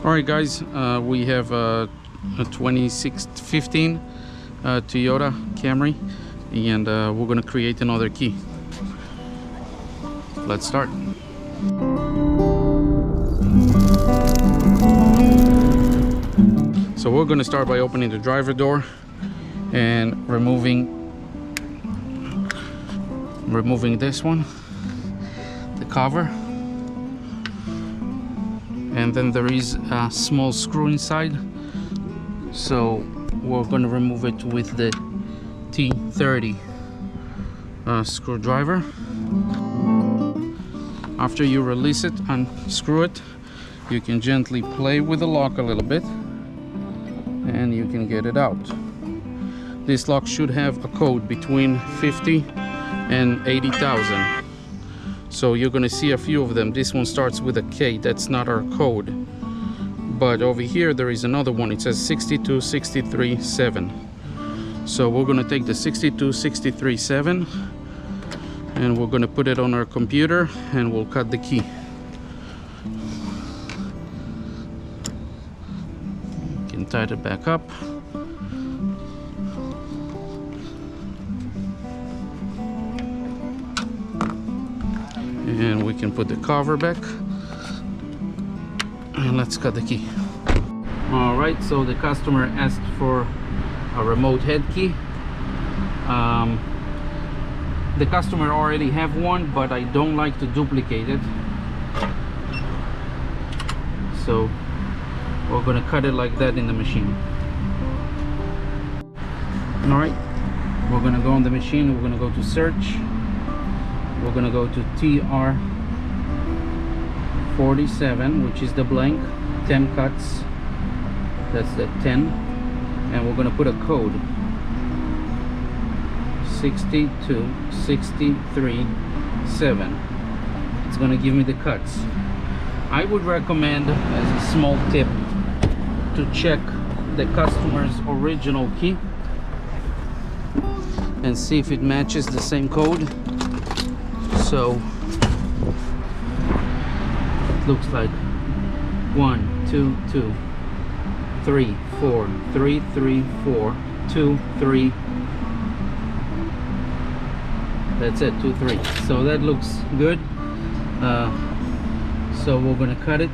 All right, guys, we have a 2015 Toyota Camry, and we're gonna create another key. Let's start. So we're gonna start by opening the driver door and removing this one, the cover. And then there is a small screw inside, so we're going to remove it with the T30 screwdriver. After you release it and screw it, you can gently play with the lock a little bit and you can get it out. This lock should have a code between 50 and 80,000. So you're gonna see a few of them. This one starts with a K, that's not our code. But over here there is another one, it says 62637. So we're gonna take the 62637 and we're gonna put it on our computer and we'll cut the key. You can tighten it back up. And we can put the cover back and let's cut the key. All right, so the customer asked for a remote head key. The customer already have one, but I don't like to duplicate it, so we're gonna cut it like that in the machine. All right, we're gonna go on the machine, we're gonna go to search. We're gonna go to TR47, which is the blank, 10 cuts, that's the 10, and we're gonna put a code 62637. It's gonna give me the cuts. I would recommend, as a small tip, to check the customer's original key and see if it matches the same code. So it looks like 1 2 2 3 4 3 3 4 2 3. That's it, 2 3. So that looks good. So we're gonna cut it.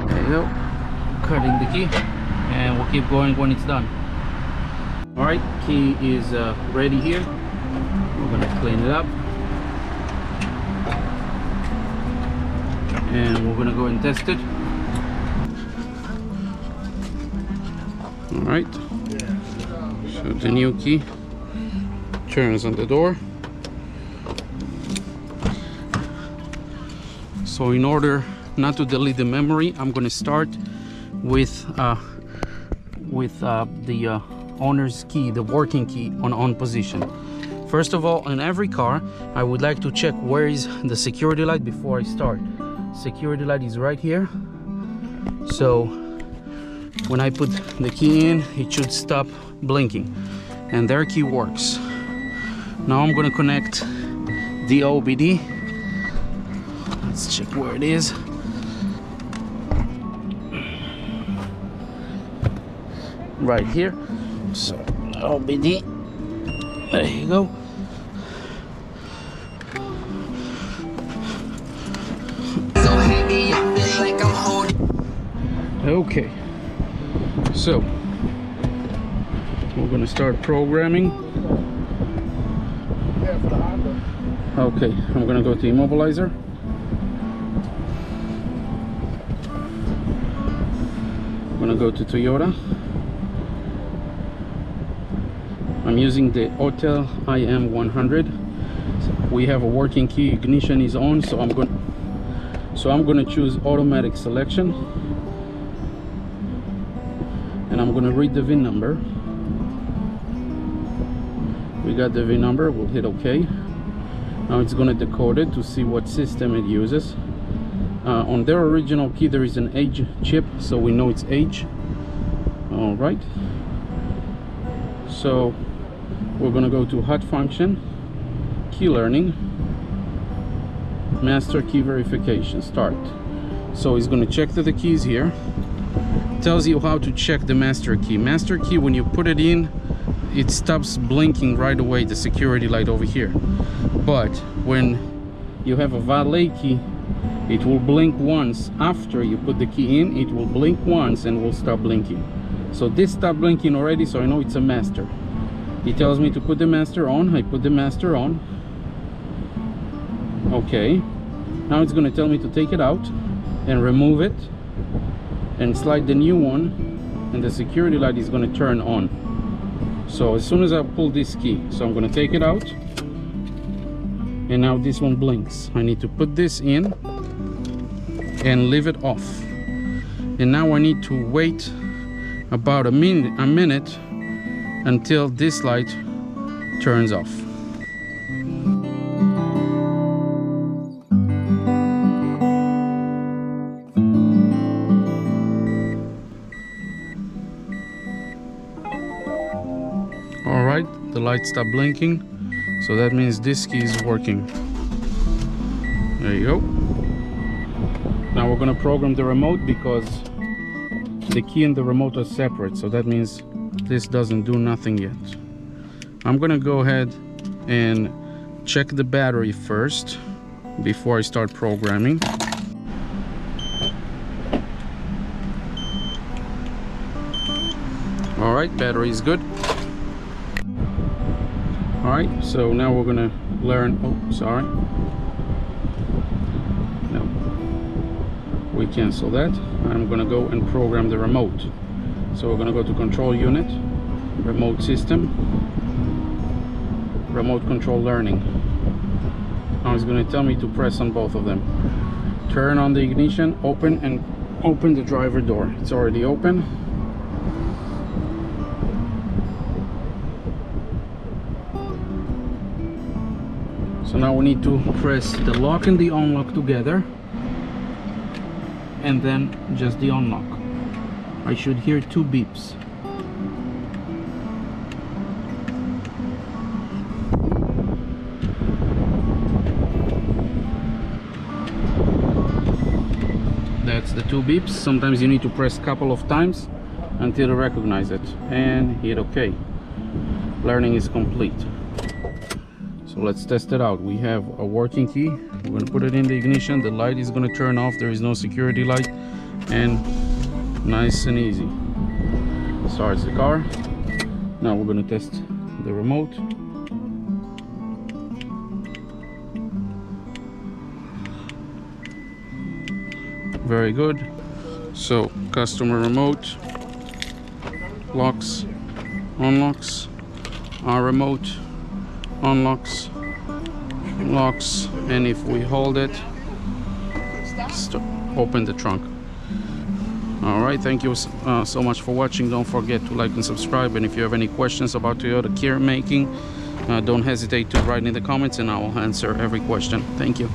There you go. Cutting the key, and we'll keep going when it's done. All right, key is ready here. We're gonna clean it up and we're gonna go and test it. All right, so the new key turns on the door. So in order not to delete the memory, I'm gonna start with the owner's key, the working key, on on position. First of all, in every car, I would like to check where is the security light before I start. Security light is right here. So when I put the key in, it should stop blinking, and their key works. Now I'm gonna connect the OBD. Let's check where it is. Right here. So OBD, there you go. Okay, so we're gonna start programming. Okay, I'm gonna go to immobilizer. I'm gonna go to Toyota. I'm using the Autel KM100. So we have a working key, ignition is on, so I'm gonna choose automatic selection, and I'm gonna read the VIN number. We got the VIN number, we'll hit OK. Now it's gonna decode it to see what system it uses. On their original key there is an H chip, so we know it's H. All right, so we're gonna go to hot function, key learning, master key verification, start. So he's going to check the keys here. Tells you how to check the master key. Master key, when you put it in, it stops blinking right away, the security light over here. But when you have a valet key, it will blink once. After you put the key in, it will blink once and will stop blinking. So this stopped blinking already, so I know it's a master. He tells me to put the master on. I put the master on. Okay, now it's going to tell me to take it out and remove it and slide the new one, and the security light is going to turn on. So as soon as I pull this key, so I'm going to take it out, and now this one blinks. I need to put this in and leave it off, and now I need to wait about a minute until this light turns off. Alright, the light stopped blinking, so that means this key is working. There you go. Now we're going to program the remote, because the key and the remote are separate, so that means this doesn't do nothing yet. I'm going to go ahead and check the battery first before I start programming. Alright, battery is good. Alright, so now we're gonna learn, no, we cancel that. I'm gonna go and program the remote. So we're gonna go to control unit, remote system, remote control learning. Now it's gonna tell me to press on both of them. Turn on the ignition, open the driver door. It's already open. So now we need to press the lock and the unlock together, and then just the unlock. I should hear 2 beeps. That's the 2 beeps. Sometimes you need to press a couple of times until you recognize it, and hit OK. Learning is complete. So let's test it out. We have a working key. We're going to put it in the ignition. The light is going to turn off. There is no security light, and nice and easy. Starts the car. Now we're going to test the remote. Very good. So customer remote, locks, unlocks. Our remote unlocks, locks, and if we hold it, open the trunk. Alright, thank you so much for watching. Don't forget to like and subscribe, and if you have any questions about Toyota Camry making, don't hesitate to write in the comments, and I will answer every question. Thank you.